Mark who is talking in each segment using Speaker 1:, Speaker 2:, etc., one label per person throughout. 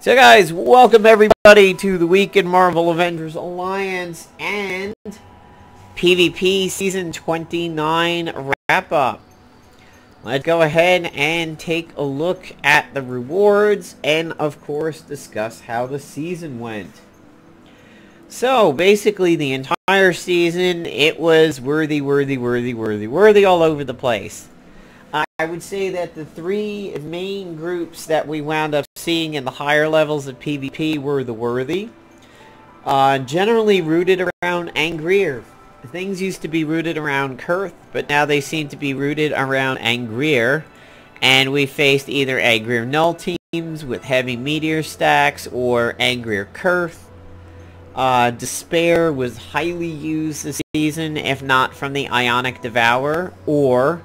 Speaker 1: So guys, welcome everybody to the week in Marvel Avengers Alliance and PvP Season 29 wrap-up. Let's go ahead and take a look at the rewards and of course discuss how the season went. So basically the entire season, it was worthy all over the place. I would say that the three main groups that we wound up seeing in the higher levels of PvP were the worthy. Generally rooted around Angrier. Things used to be rooted around Kurth, but now they seem to be rooted around Angrier. And we faced either Angrier null teams with heavy meteor stacks or Angrier Kurth. Despair was highly used this season, if not from the Ionic Devourer, or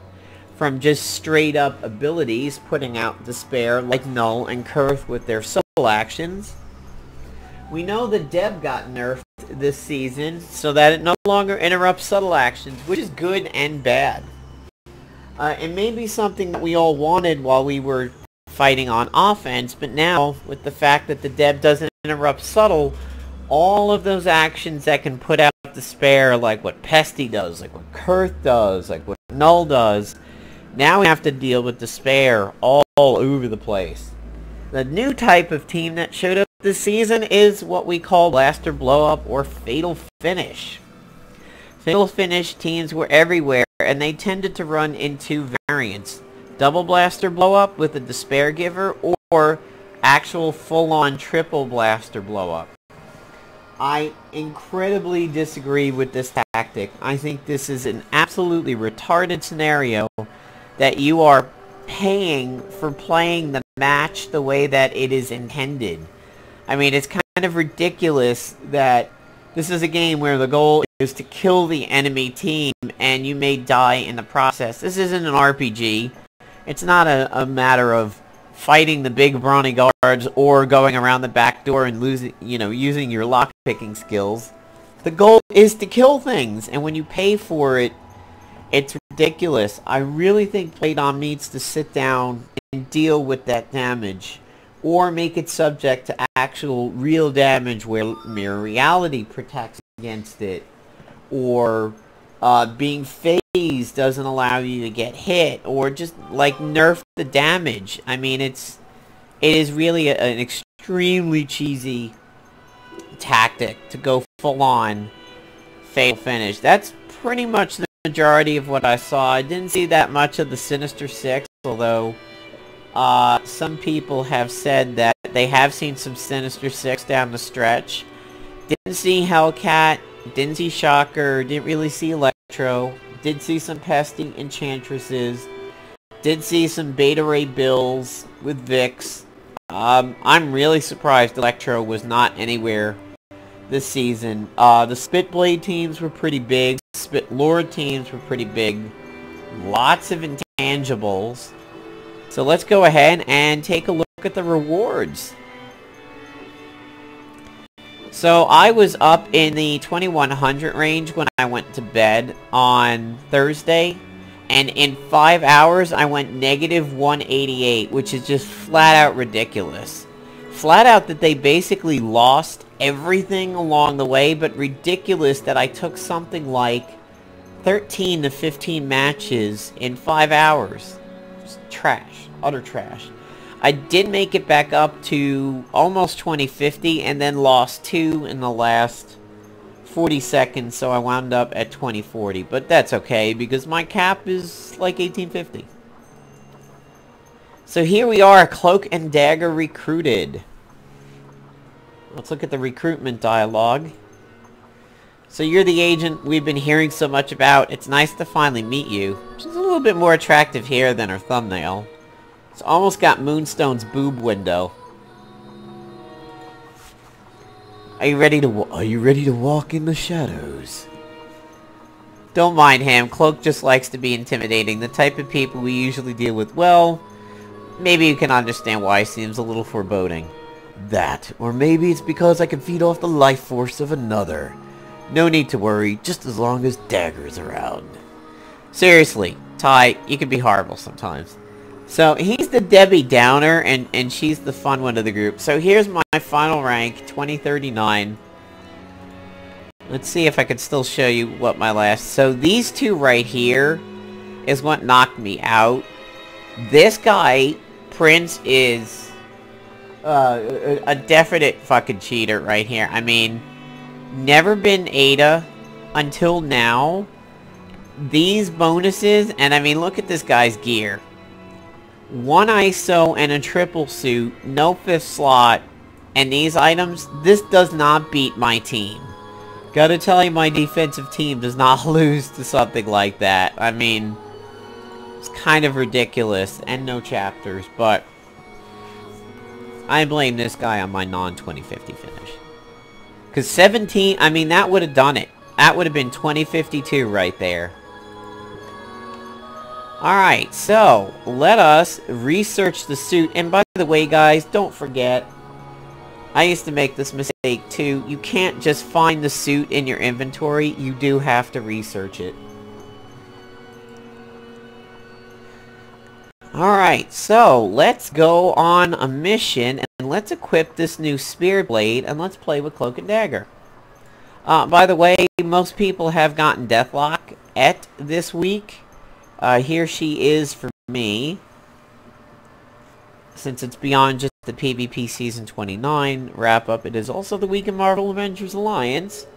Speaker 1: from just straight up abilities putting out Despair like Null and Kurth with their soul actions. We know the Deb got nerfed this season so that it no longer interrupts subtle actions, which is good and bad. It may be something that we all wanted while we were fighting on offense, but now with the fact that the Deb doesn't interrupt subtle, all of those actions that can put out Despair, like what Pesty does, like what Kurth does, like what Null does, now we have to deal with Despair all over the place. The new type of team that showed up this season is what we call Blaster Blow-Up or Fatal Finish. Fatal Finish teams were everywhere, and they tended to run in two variants. Double Blaster Blow-Up with a Despair Giver, or actual full-on triple Blaster Blow-Up. I incredibly disagree with this tactic. I think this is an absolutely retarded scenario that you are paying for playing the match the way that it is intended. I mean, it's kind of ridiculous that this is a game where the goal is to kill the enemy team and you may die in the process. This isn't an RPG. It's not a matter of fighting the big brawny guards or going around the back door and using your lockpicking skills. The goal is to kill things, and when you pay for it, it's ridiculous. I really think Playdom needs to sit down and deal with that damage, or make it subject to actual real damage where Mirror Reality protects against it, or being phased doesn't allow you to get hit, or just like nerf the damage. I mean, it is really an extremely cheesy tactic to go full on Fatal Finish. That's pretty much the majority of what I saw. I didn't see that much of the Sinister Six, although some people have said that they have seen some Sinister Six down the stretch. Didn't see Hellcat, didn't see Shocker, didn't really see Electro, did see some Pesty Enchantresses, did see some Beta Ray Bills with Vix. I'm really surprised Electro was not anywhere this season. The SpitBlade teams were pretty big, SpitLord teams were pretty big, lots of intangibles. So let's go ahead and take a look at the rewards. So I was up in the 2100 range when I went to bed on Thursday, and in 5 hours I went negative 188, which is just flat out ridiculous. Flat out that they basically lost everything along the way, but ridiculous that I took something like 13 to 15 matches in 5 hours. Just trash. Utter trash. I did make it back up to almost 2050 and then lost 2 in the last 40 seconds, so I wound up at 2040. But that's okay because my cap is like 1850. So here we are, Cloak and Dagger recruited. Let's look at the recruitment dialogue. So you're the agent we've been hearing so much about. It's nice to finally meet you. She's a little bit more attractive here than her thumbnail. It's almost got Moonstone's boob window. Are you ready to walk in the shadows? Don't mind him. Cloak just likes to be intimidating. The type of people we usually deal with. Well, maybe you can understand why he seems a little foreboding. That, or maybe it's because I can feed off the life force of another. No need to worry, just as long as Dagger's around. Seriously, Ty, you can be horrible sometimes. So he's the Debbie Downer, and she's the fun one of the group. So here's my final rank, 2039. Let's see if I could still show you what my last... So these two right here is what knocked me out. This guy, Prince, is a definite fucking cheater right here. I mean, never been Ada until now. These bonuses, and I mean, look at this guy's gear. 1 ISO and a triple suit, no 5th slot, and these items, this does not beat my team. Gotta tell you, my defensive team does not lose to something like that. I mean, it's kind of ridiculous, and no chapters, but I blame this guy on my non-2050 finish. Because 17, I mean, that would have done it. That would have been 2052 right there. Alright, so let us research the suit. And by the way, guys, don't forget, I used to make this mistake too. You can't just find the suit in your inventory. You do have to research it. Alright, so let's go on a mission and let's equip this new SpitBlade and let's play with Cloak and Dagger. By the way, most people have gotten Deathlock this week. Here she is for me. Since it's beyond just the PvP Season 29 wrap-up, it is also the week in Marvel Avengers Alliance.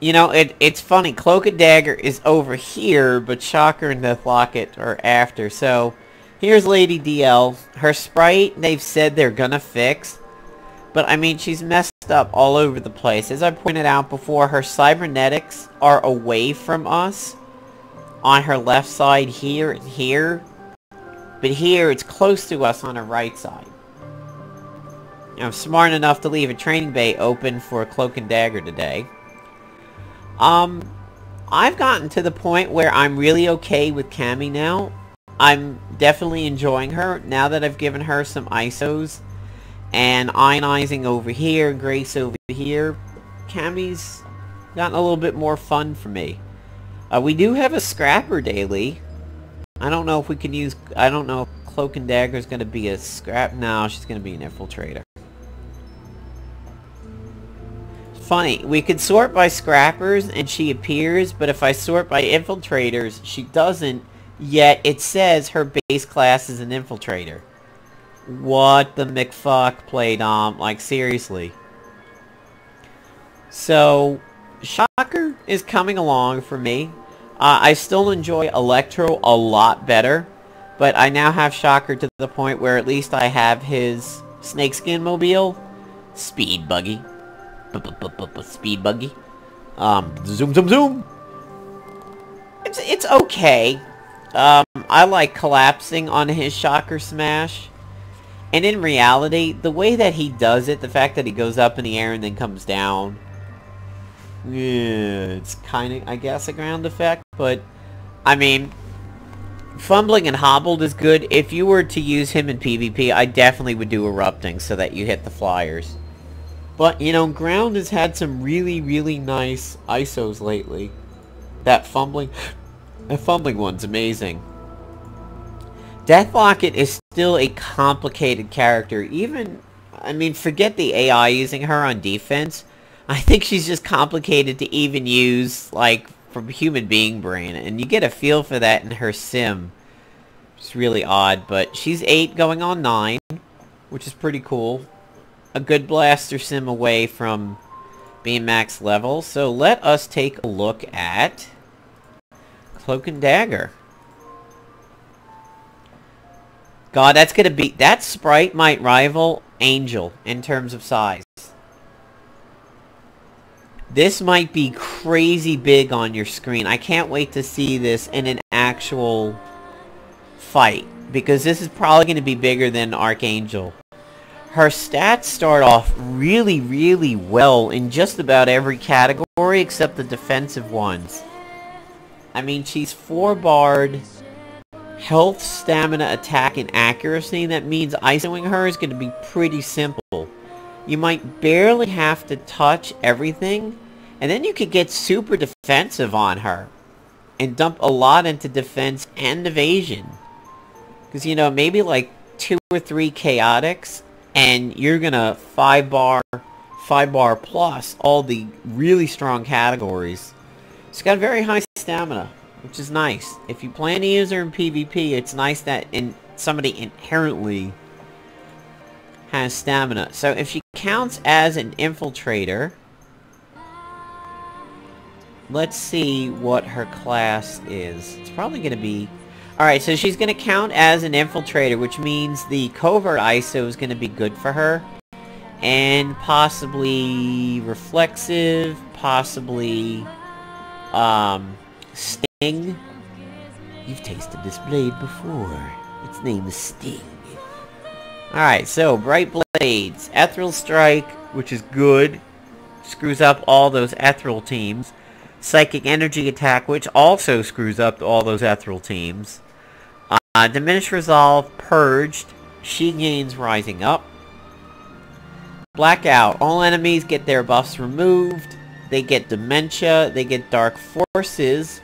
Speaker 1: You know, it's funny. Cloak and Dagger is over here, but Shocker and Deathlock are after. So, here's Lady DL. Her sprite, they've said they're gonna fix. But, I mean, she's messed up all over the place. As I pointed out before, her cybernetics are away from us. On her left side here and here. But here, it's close to us on her right side. I'm smart enough to leave a training bay open for Cloak and Dagger today. I've gotten to the point where I'm really okay with Cammy now. I'm definitely enjoying her now that I've given her some ISOs. And ionizing over here, Grace over here. Cammy's gotten a little bit more fun for me. We do have a Scrapper daily. I don't know if we can use... I don't know if Cloak and Dagger is going to be a scrap... No, she's going to be an infiltrator. Funny, we could sort by scrappers and she appears, but if I sort by infiltrators, she doesn't, yet it says her base class is an infiltrator. What the McFuck played on? Like, seriously. So, Shocker is coming along for me. I still enjoy Electro a lot better, but I now have Shocker to the point where at least I have his snakeskin mobile. Speed buggy. Speed buggy. Zoom, zoom, zoom. It's okay. I like collapsing on his Shocker smash. And in reality, the way that he does it, the fact that he goes up in the air and then comes down, yeah, it's kind of, I guess, a ground effect. But, I mean, fumbling and hobbled is good. If you were to use him in PvP, I definitely would do erupting so that you hit the flyers. But, you know, ground has had some really, really nice ISOs lately. That fumbling one's amazing. Deathlocket is still a complicated character. Even, I mean, forget the AI using her on defense. I think she's just complicated to even use, like, from human being brain. And you get a feel for that in her sim. It's really odd, but she's 8 going on 9, which is pretty cool. A good blaster sim away from being max level. So let us take a look at Cloak and Dagger. God, that's gonna be... That sprite might rival Angel in terms of size. This might be crazy big on your screen. I can't wait to see this in an actual fight, because this is probably going to be bigger than Archangel. Her stats start off really, really well in just about every category except the defensive ones. I mean, she's 4-barred, health, stamina, attack, and accuracy. That means ISOing her is going to be pretty simple. You might barely have to touch everything, and then you could get super defensive on her. and dump a lot into defense and evasion. Because, you know, maybe like 2 or 3 chaotics, and you're gonna 5 bar plus all the really strong categories. She's got very high stamina, which is nice. If you plan to use her in PvP, it's nice that somebody inherently has stamina. So if she counts as an infiltrator, let's see what her class is. It's probably going to be... Alright, so she's going to count as an infiltrator, which means the covert ISO is going to be good for her. And possibly reflexive, possibly Sting. You've tasted this blade before. Its name is Sting. Alright, so Bright Blades. Ethereal Strike, which is good. Screws up all those Ethereal teams. Psychic Energy Attack, which also screws up all those Ethereal teams. Diminished Resolve, Purged. She gains Rising Up. Blackout. All enemies get their buffs removed. They get Dementia. They get Dark Forces.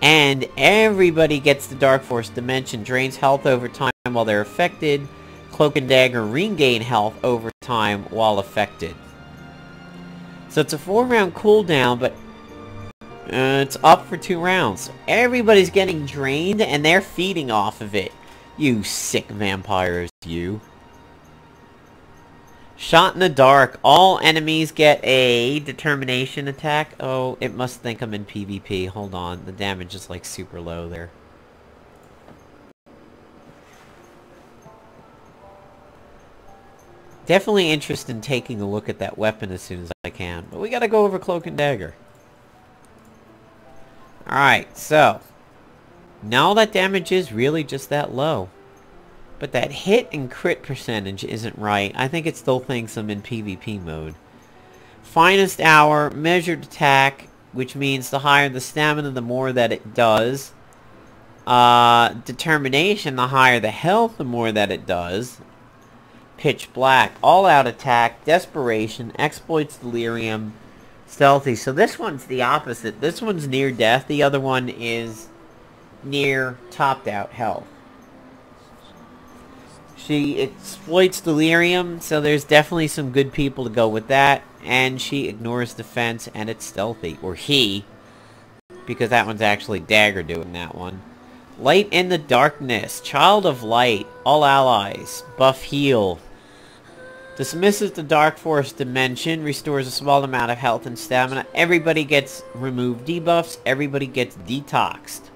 Speaker 1: And everybody gets the Dark Force Dimension. Drains health over time while they're affected. Cloak and Dagger regain health over time while affected. So it's a 4-round cooldown, but it's up for 2 rounds. Everybody's getting drained, and they're feeding off of it. You sick vampires, you. Shot in the dark. All enemies get a determination attack. Oh, it must think I'm in PvP. Hold on. The damage is like super low there. Definitely interested in taking a look at that weapon as soon as I can. But we gotta go over Cloak and Dagger. Alright, so. Now that damage is really just that low. But that hit and crit percentage isn't right. I think it still thinks I'm in PvP mode. Finest Hour, measured attack, which means the higher the stamina, the more that it does. Determination, the higher the health, the more that it does. Pitch Black, all-out attack, desperation, exploits delirium, stealthy. So this one's the opposite. This one's near death. The other one is near topped out health. She exploits delirium, so there's definitely some good people to go with that. And she ignores defense, and it's stealthy. Or he, because that one's actually Dagger doing that one. Light in the Darkness, Child of Light, all allies, buff heal. Dismisses the Dark Force Dimension, restores a small amount of health and stamina. Everybody gets removed debuffs, everybody gets detoxed.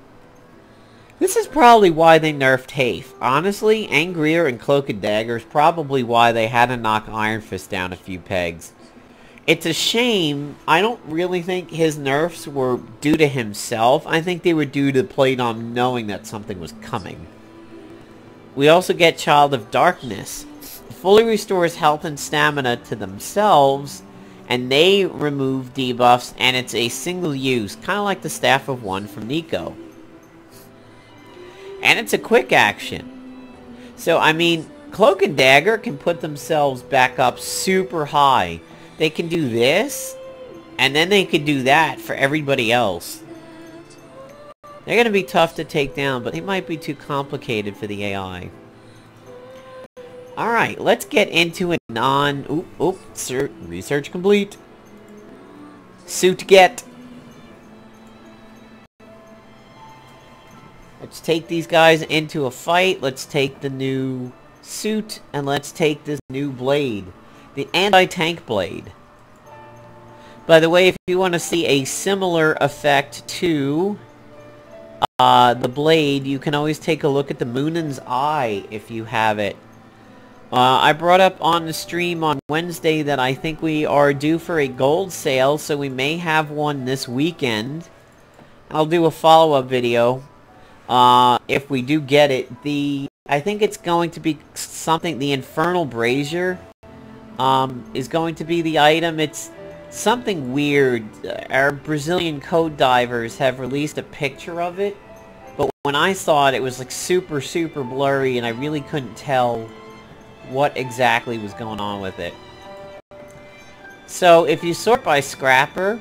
Speaker 1: This is probably why they nerfed Hafe. Honestly, Angrier and Cloak and Dagger is probably why they had to knock Iron Fist down a few pegs. It's a shame. I don't really think his nerfs were due to himself. I think they were due to Playdom knowing that something was coming. We also get Child of Darkness. Fully restores health and stamina to themselves, and they remove debuffs, and it's a single use, kind of like the Staff of One from Nico. And it's a quick action. So, I mean, Cloak and Dagger can put themselves back up super high. They can do this, and then they can do that for everybody else. They're going to be tough to take down, but they might be too complicated for the AI. Alright, let's get into a research complete. Suit get. Let's take these guys into a fight. Let's take the new suit, and let's take this new blade. The anti-tank blade. By the way, if you want to see a similar effect to the blade, you can always take a look at the Munin's eye if you have it. I brought up on the stream on Wednesday that I think we are due for a gold sale, so we may have one this weekend. I'll do a follow-up video if we do get it. I think it's going to be something, the Infernal Brazier is going to be the item. It's something weird. Our Brazilian code divers have released a picture of it, but when I saw it, it was like super blurry, and I really couldn't tell what exactly was going on with it. So if you sort by Scrapper,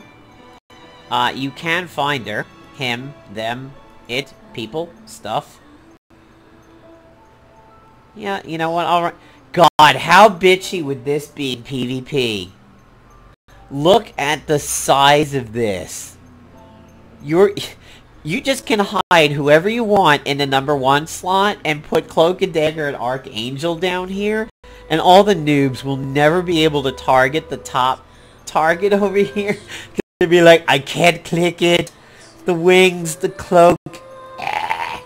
Speaker 1: you can find her. him, them, it, people, stuff. Yeah, you know what, alright. God, how bitchy would this be in PvP? Look at the size of this. You just can hide whoever you want in the #1 slot and put Cloak and Dagger and Archangel down here, and all the noobs will never be able to target the top target over here. They'll be like, I can't click it. The wings, the cloak. Ah.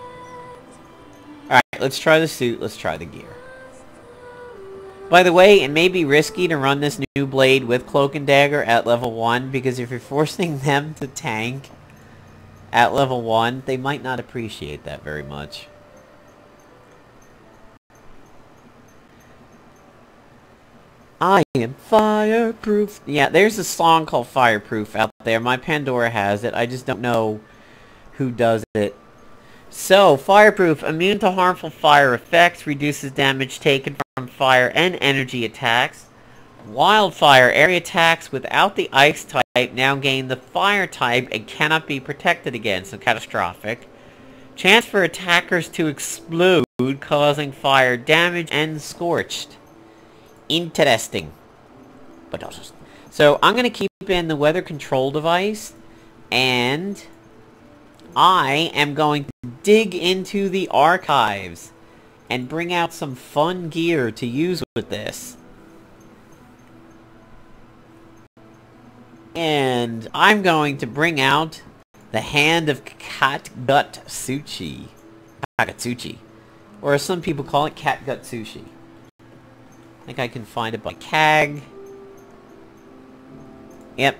Speaker 1: Alright, let's try the suit, let's try the gear. By the way, it may be risky to run this new blade with Cloak and Dagger at level 1, because if you're forcing them to tank at level 1, they might not appreciate that very much. I am fireproof. Yeah, there's a song called Fireproof out there. My Pandora has it. I just don't know who does it. So, Fireproof, immune to harmful fire effects, reduces damage taken from fire and energy attacks. Wildfire, area attacks without the ice type now gain the fire type and cannot be protected against, so catastrophic. Chance for attackers to explode, causing fire damage and scorched. Interesting. But also... So, I'm going to keep in the weather control device, and I am going to dig into the archives and bring out some fun gear to use with this. And I'm going to bring out the Hand of Katgutsuchi. Kakatsuchi. Or as some people call it, Katgutsuchi. I think I can find it by Kag. Yep.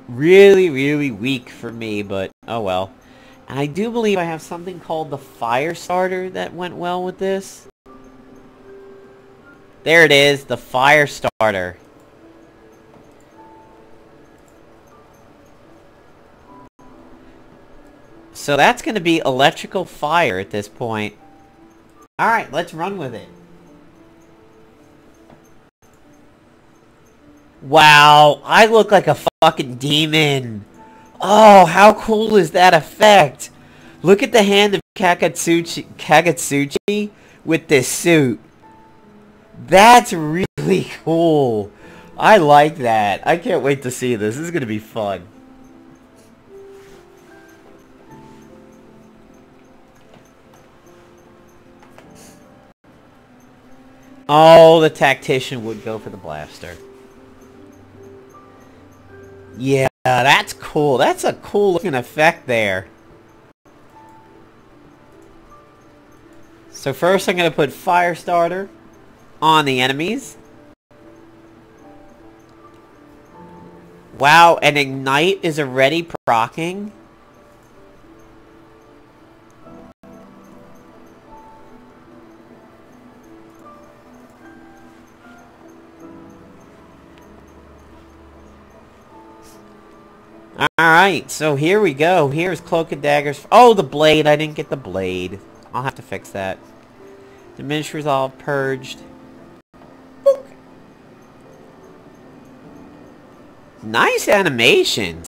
Speaker 1: Really, really weak for me, but oh well. And I do believe I have something called the Fire Starter that went well with this. There it is, the Fire Starter. So that's going to be electrical fire at this point. Alright, let's run with it. Wow, I look like a fucking demon. Oh, how cool is that effect? Look at the Hand of Kakatsuchi with this suit. That's really cool. I like that. I can't wait to see this. This is going to be fun. Oh, the tactician would go for the blaster. Yeah, that's cool. That's a cool looking effect there. So first I'm going to put Fire Starter on the enemies. Wow, and Ignite is already proccing. Alright, so here we go. Here's Cloak and Daggers. Oh, the blade. I didn't get the blade. I'll have to fix that. Diminish Resolve purged. Book. Nice animations.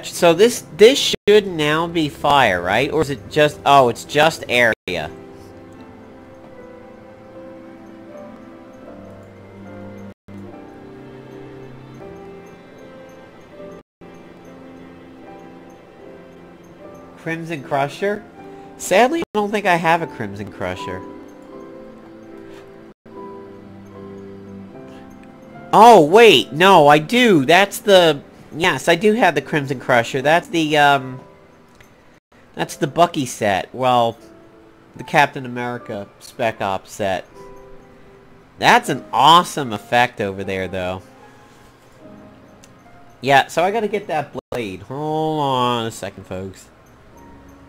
Speaker 1: So this should now be fire, right? Or is it just... Oh, it's just area. Crimson Crusher? Sadly, I don't think I have a Crimson Crusher. Oh, wait. No, I do. That's the... Yes, I do have the Crimson Crusher. That's the Bucky set. Well, the Captain America Spec Ops set. That's an awesome effect over there, though. Yeah, so I gotta get that blade. Hold on a second, folks.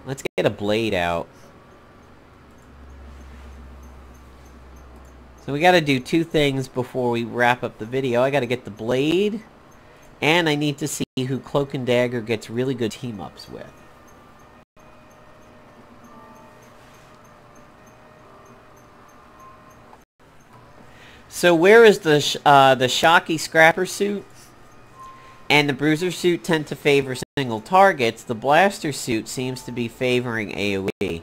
Speaker 1: Let's get a blade out. So we gotta do two things before we wrap up the video. I gotta get the blade... And I need to see who Cloak and Dagger gets really good team-ups with. So where is the Shocky Scrapper suit and the Bruiser suit tend to favor single targets, the Blaster suit seems to be favoring AoE.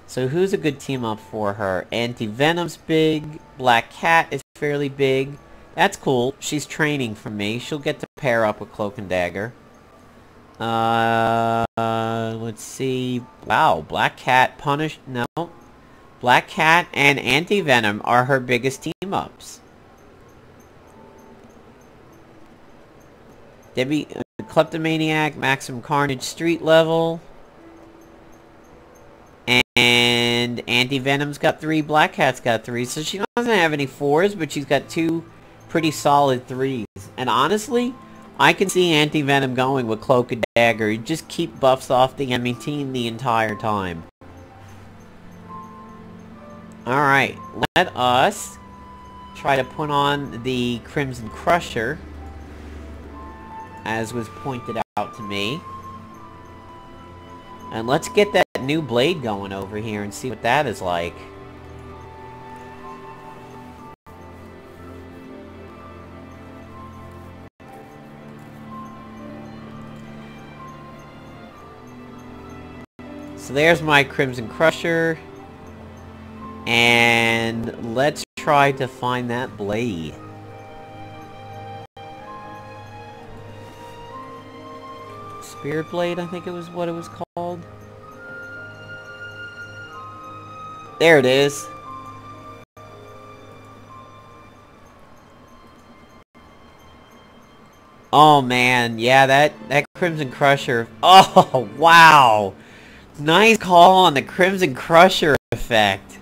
Speaker 1: So who's a good team up for her? Anti-Venom's big. Black Cat is fairly big. That's cool. She's training from me. She'll get to pair up with Cloak and Dagger. Let's see. Wow, Black Cat punished. No. Black Cat and Anti-Venom are her biggest team-ups. Debbie, Kleptomaniac, Maximum Carnage street level. And Anti-Venom's got 3, Black Cat's got 3. So she doesn't have any 4s, but she's got 2 pretty solid 3s. And honestly, I can see Anti-Venom going with Cloak and Dagger. You just keep buffs off the enemy team the entire time. Alright, let us try to put on the Crimson Crusher, as was pointed out to me. And let's get that new blade going over here and see what that is like. So there's my Crimson Crusher. And let's try to find that blade. SpitBlade, I think it was what it was called. There it is. Oh man, yeah, that Crimson Crusher. Oh, wow. Nice call on the Crimson Crusher effect.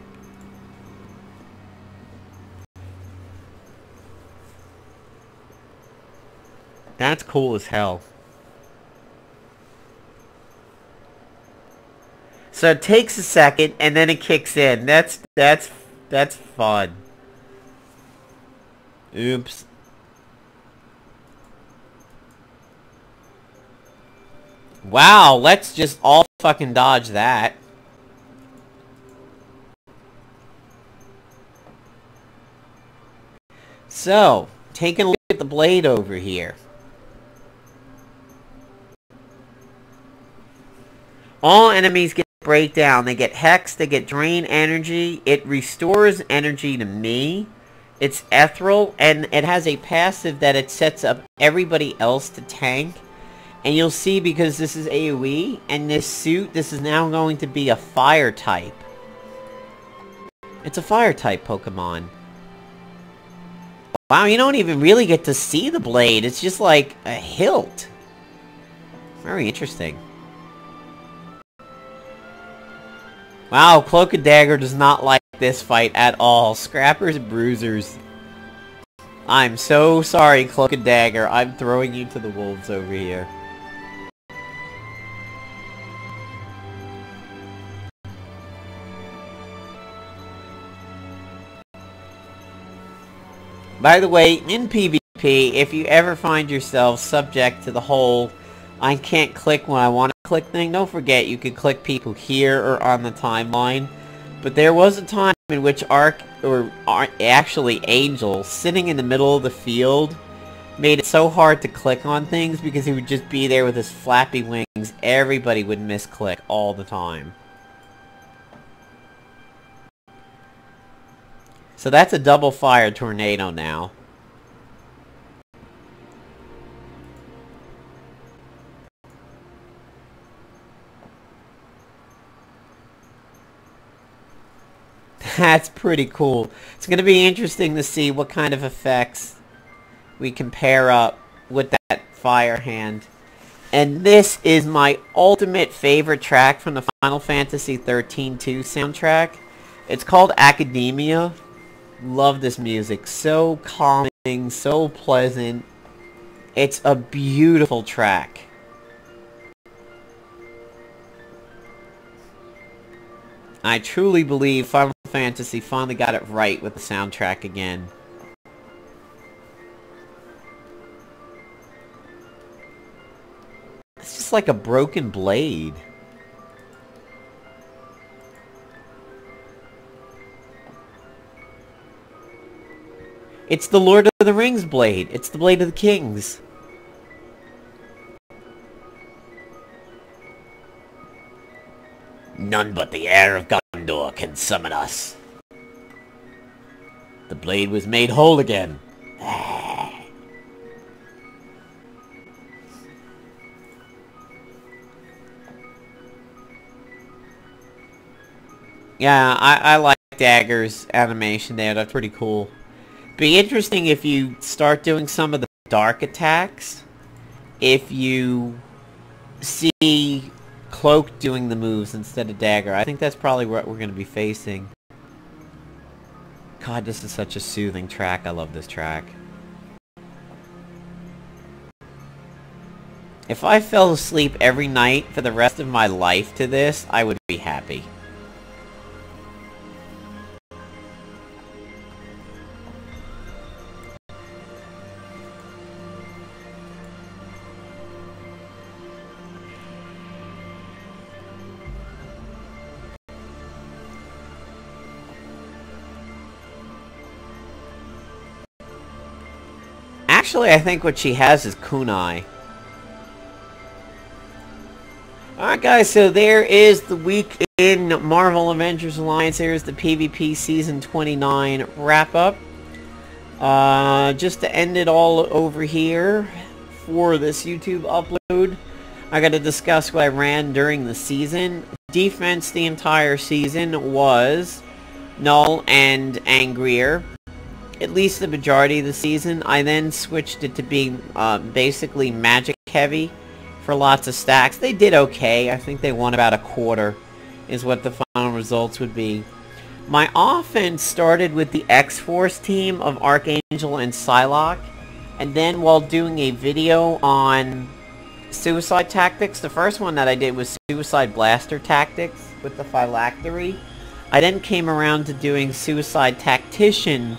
Speaker 1: That's cool as hell. So it takes a second and then it kicks in. That's fun. Oops. Wow, let's just all fucking dodge that. So, taking a look at the blade over here. All enemies get breakdown. They get hex, they get drain energy. It restores energy to me. It's ethereal, and it has a passive that it sets up everybody else to tank. And you'll see, because this is AoE, and this suit, this is now going to be a fire type. It's a fire type Pokemon. Wow, you don't even really get to see the blade. It's just like a hilt. Very interesting. Wow, Cloak and Dagger does not like this fight at all. Scrappers and Bruisers. I'm so sorry, Cloak and Dagger. I'm throwing you to the wolves over here. By the way, in PvP, if you ever find yourself subject to the whole I can't click when I want to click thing, don't forget you can click people here or on the timeline. But there was a time in which actually Angel, sitting in the middle of the field, made it so hard to click on things because he would just be there with his flappy wings. Everybody would misclick all the time. So that's a double fire tornado now. That's pretty cool. It's going to be interesting to see what kind of effects we can pair up with that fire hand. And this is my ultimate favorite track from the Final Fantasy XIII-2 soundtrack. It's called Academia. Love this music. So calming, so pleasant. It's a beautiful track. I truly believe Final Fantasy finally got it right with the soundtrack again. It's just like a broken blade. It's the Lord of the Rings blade. It's the Blade of the Kings. None but the heir of Gondor can summon us. The blade was made whole again. Yeah, I like Dagger's animation there. That's pretty cool. Be interesting if you start doing some of the dark attacks. If you see Cloak doing the moves instead of Dagger. I think that's probably what we're going to be facing. God, this is such a soothing track. I love this track. If I fell asleep every night for the rest of my life to this, I would be happy. Actually, I think what she has is kunai. Alright guys, so there is the week in Marvel Avengers Alliance. Here's the PvP Season 29 wrap-up. Just to end it all over here for this YouTube upload, I gotta discuss what I ran during the season. Defense the entire season was Null and Angrier. At least the majority of the season. I then switched it to being basically magic heavy for lots of stacks. They did okay. I think they won about a quarter is what the final results would be. My offense started with the X-Force team of Archangel and Psylocke. And then while doing a video on suicide tactics, the first one that I did was suicide blaster tactics with the phylactery. I then came around to doing suicide tactician.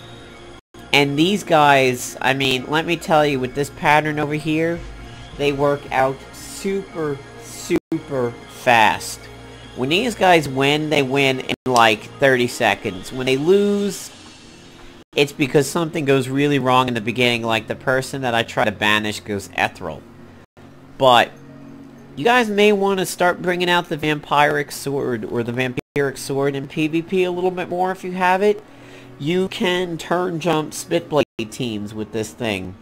Speaker 1: And these guys, I mean, let me tell you, with this pattern over here, they work out super, super fast. When these guys win, they win in like 30 seconds. When they lose, it's because something goes really wrong in the beginning, like the person that I try to banish goes ethereal. But you guys may want to start bringing out the vampiric sword or the vampiric sword in PvP a little bit more if you have it. You can turn jump SpitBlade teams with this thing.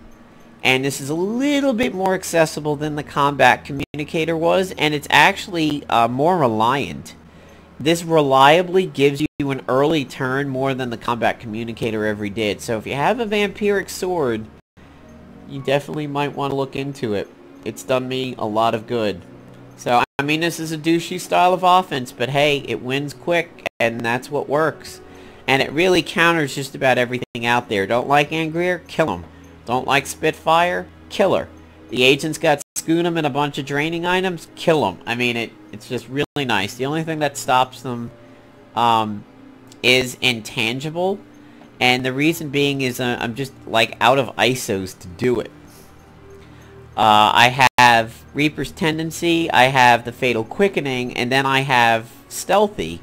Speaker 1: And this is a little bit more accessible than the combat communicator was, and it's actually more reliant. This reliably gives you an early turn more than the combat communicator ever did. So if you have a vampiric sword, you definitely might want to look into it. It's done me a lot of good. So, I mean, this is a douchey style of offense, but hey, it wins quick, and that's what works. And it really counters just about everything out there. Don't like Angrier? Kill him. Don't like Spitfire? Kill her. The agent's got Scootum and a bunch of draining items? Kill them. I mean, it's just really nice. The only thing that stops them is intangible. And the reason being is I'm just, like, out of ISOs to do it. I have Reaper's Tendency, I have the Fatal Quickening, and then I have Stealthy.